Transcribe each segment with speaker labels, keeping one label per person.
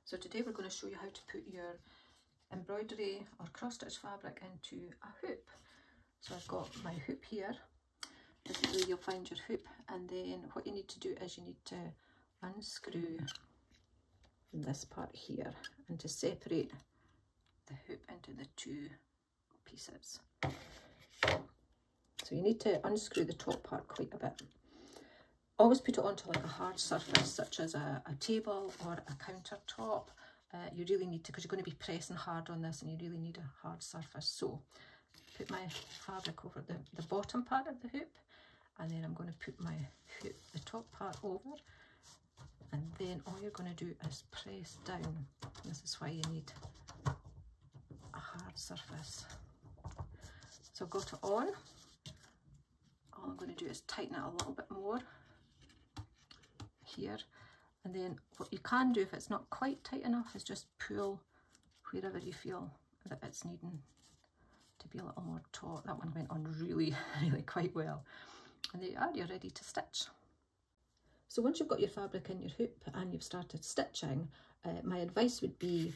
Speaker 1: So today we're going to show you how to put your embroidery or cross stitch fabric into a hoop. So I've got my hoop here. This is where you'll find your hoop, and then what you need to do is you need to unscrew this part here and to separate the hoop into the two pieces. So you need to unscrew the top part quite a bit. Always put it onto like a hard surface such as a table or a countertop. You really need to, because you're going to be pressing hard on this and you really need a hard surface. So put my fabric over the bottom part of the hoop, and then I'm going to put my hoop, the top part over, and then all you're going to do is press down. This is why you need a hard surface. So I've got it on. All I'm going to do is tighten it a little bit more here, and then what you can do if it's not quite tight enough is just pull wherever you feel that it's needing to be a little more taut. That one went on really quite well, and there you are, you're ready to stitch. So once you've got your fabric in your hoop and you've started stitching, my advice would be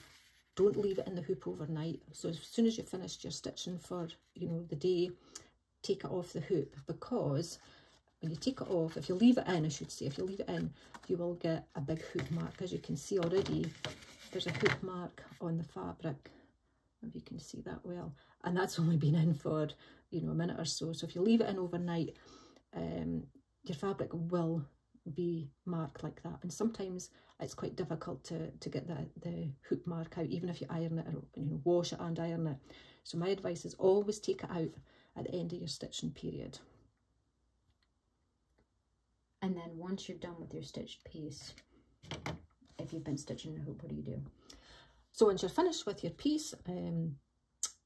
Speaker 1: don't leave it in the hoop overnight. So as soon as you've finished your stitching for the day, take it off the hoop, because when you take it off, if you leave it in, I should say, if you leave it in, you will get a big hoop mark. As you can see already, there's a hoop mark on the fabric, if you can see that well, and that's only been in for a minute or so. So if you leave it in overnight, your fabric will be marked like that, and sometimes it's quite difficult to get the hoop mark out, even if you iron it or wash it and iron it. So my advice is always take it out at the end of your stitching period.
Speaker 2: And then once you're done with your stitched piece, if you've been stitching a hoop, what do you do?
Speaker 1: So once you're finished with your piece,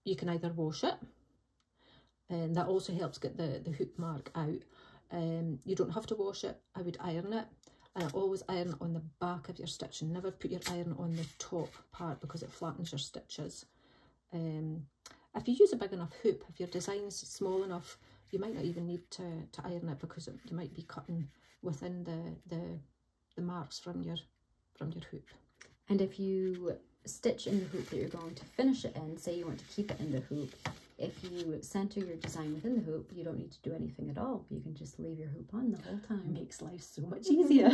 Speaker 1: you can either wash it, and that also helps get the hoop mark out. You don't have to wash it. I would iron it, and I always iron on the back of your stitching. Never put your iron on the top part because it flattens your stitches. If you use a big enough hoop, if your design's small enough, you might not even need to iron it, because you might be cutting within the marks from your hoop.
Speaker 2: And if you stitch in the hoop that you're going to finish it in, say you want to keep it in the hoop, if you center your design within the hoop, you don't need to do anything at all. You can just leave your hoop on the whole time.
Speaker 1: It makes life so much easier.